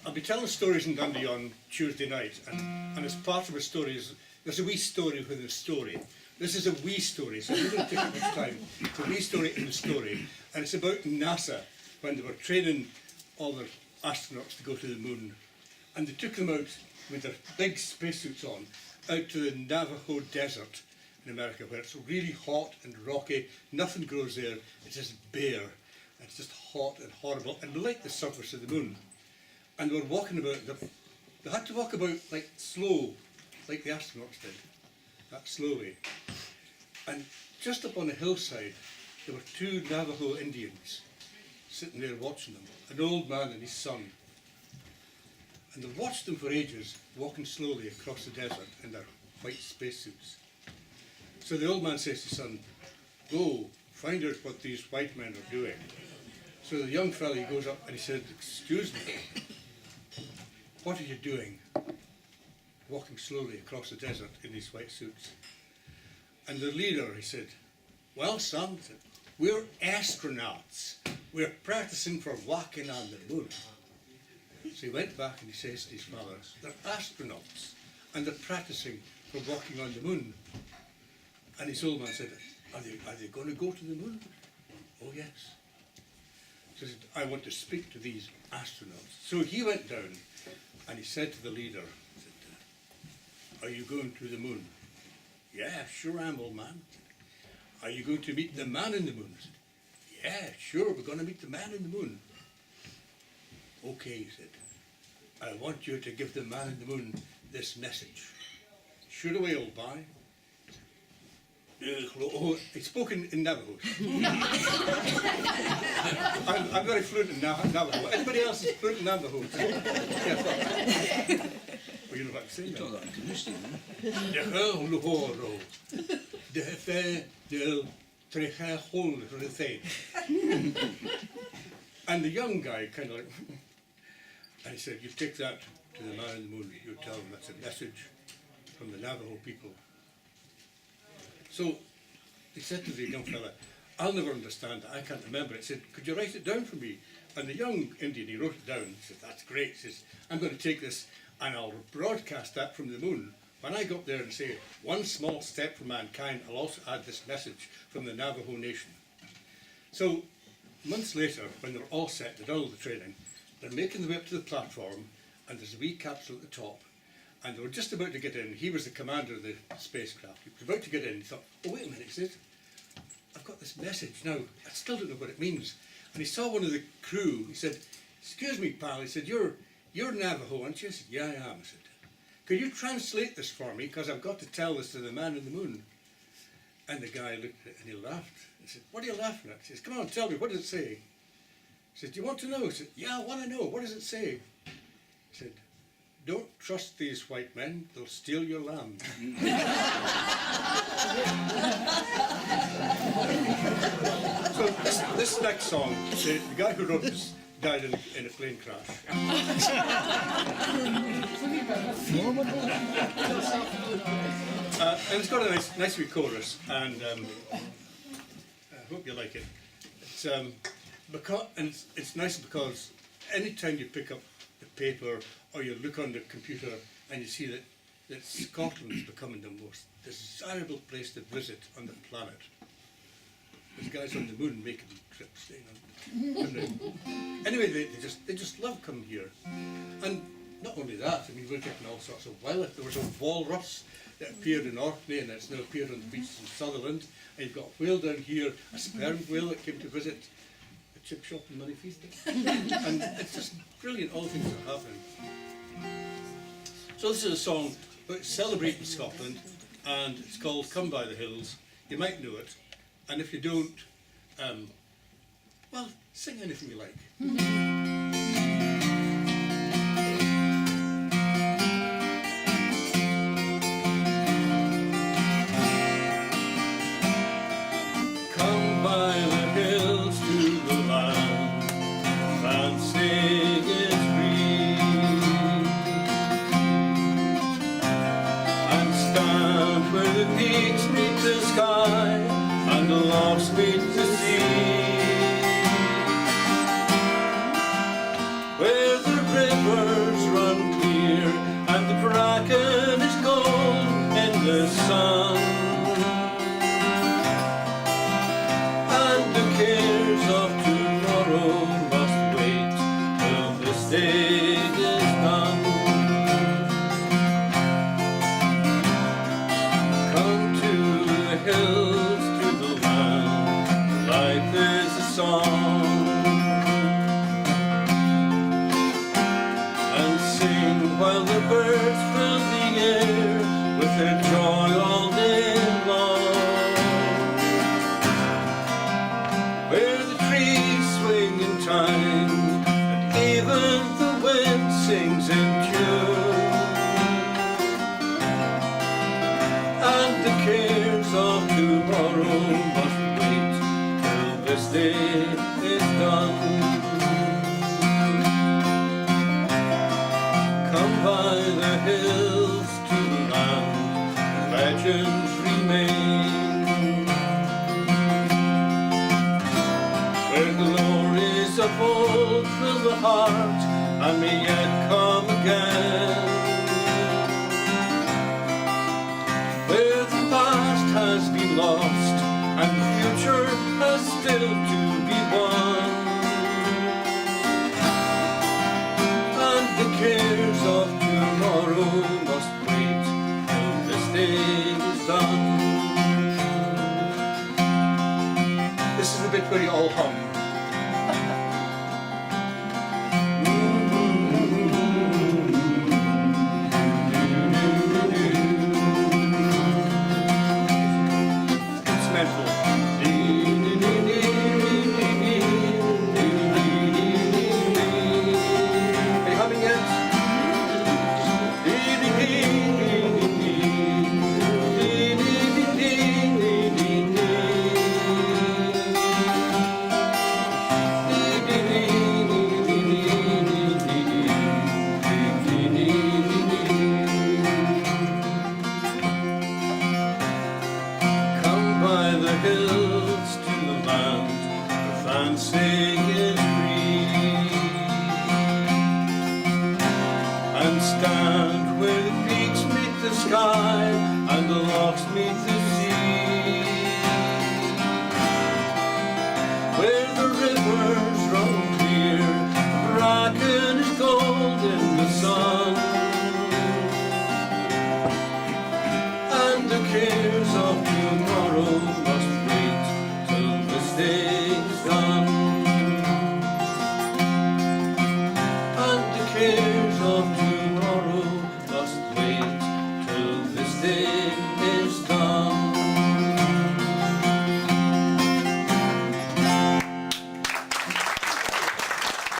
I'll be telling stories in Dundee on Tuesday night, and as part of a story, there's a wee story within a story. This is a wee story, so we're going to take up much time. It's a wee story in the story, and it's about NASA when they were training all their astronauts to go to the moon, and they took them out with their big spacesuits on, out to the Navajo desert in America, where it's really hot and rocky, nothing grows there, it's just bare, it's just hot and horrible, and like the surface of the moon. And they were walking about, they had to walk about like slow, like the astronauts did, that slow way. And just up on a hillside, there were two Navajo Indians sitting there watching them, an old man and his son. And they watched them for ages, walking slowly across the desert in their white spacesuits. So the old man says to his son, "Go, find out what these white men are doing." So the young fellow, he goes up and he said, "Excuse me, what are you doing, walking slowly across the desert in these white suits?" And the leader, he said, "Well, son, we're astronauts. We're practicing for walking on the moon." So he went back and he says to his father, "They're astronauts and they're practicing for walking on the moon." And his old man said, are they going to go to the moon?" "Oh, yes." So he said, "I want to speak to these astronauts." So he went down and he said to the leader, he said, "Are you going to the moon?" "Yeah, sure I am, old man." "Are you going to meet the man in the moon?" I said, "Yeah, sure, we're going to meet the man in the moon." "Okay," he said, "I want you to give the man in the moon this message." "Shoot away, old boy." Oh, he spoke in Navajo. I'm very fluent in Navajo. Anybody else is fluent in Navajo? Yeah, well, you know what I'm saying. You talk that in Canadian, And the young guy kind of like, and he said, "You take that to the man in the moon, you tell him that's a message from the Navajo people." So he said to the young fella, "I'll never understand it, I can't remember it." He said, "Could you write it down for me?" And the young Indian, he wrote it down. He said, "That's great." He says, "I'm going to take this and I'll broadcast that from the moon. When I go up there and say, 1 small step for mankind, I'll also add this message from the Navajo Nation." So months later, when they're all set, they've done all the training, they're making the way up to the platform, and there's a wee capsule at the top. And they were just about to get in. He was the commander of the spacecraft. He was about to get in. He thought, "Oh, wait a minute," he said, "I've got this message now. I still don't know what it means." And he saw one of the crew. He said, "Excuse me, pal." He said, You're Navajo, aren't you?" I said, "Yeah, I am." I said, "Could you translate this for me? Because I've got to tell this to the man in the moon." And the guy looked at it and he laughed. He said, "What are you laughing at?" He says, "Come on, tell me, what does it say?" He said, "Do you want to know?" He said, "Yeah, I want to know. What does it say?" He said, "Don't trust these white men, they'll steal your land." So this next song, the guy who wrote this died in a plane crash. And it's got a nice wee chorus, and I hope you like it. It's nice because anytime you pick up the paper or you look on the computer and you see that Scotland is becoming the most desirable place to visit on the planet. There's guys on the moon making trips. Anyway, they just love coming here. And not only that, I mean, we're getting all sorts of wildlife. There was a walrus that appeared in Orkney and it's now appeared on the beaches in Sutherland. And you've got a whale down here, a sperm whale that came to visit the chip shop in Moneyfeast. And it's just brilliant, all the things that are happening. So this is a song about celebrating Scotland, and it's called "Come by the Hills." You might know it, and if you don't, well, sing anything you like. Come by the hills to the land, fancying it's green, and stand where the peaks meet the sky and the logs meet the sea, where the sun, and the cares of tomorrow must wait till this day is done. Come to the hills, to the land, life is a song, and sing while the birds fill the air with their joy all day long. Where the trees swing in time, and even the wind sings in tune, and the cares of tomorrow must wait till this day is done. Come by the hills to the land, legends remain, where glories of old fill the heart and may yet come again, where the past has been lost and the future has still to be won, and the cares of tomorrow must wait till this day is done. This is the bit where you all hum. Instrumental. Are you humming yet? Come by the hills to the land, the fancy is free, and stand where the peaks meet the sky and the lochs meet the sea, where the rivers run clear, the bracken is gold in the sun,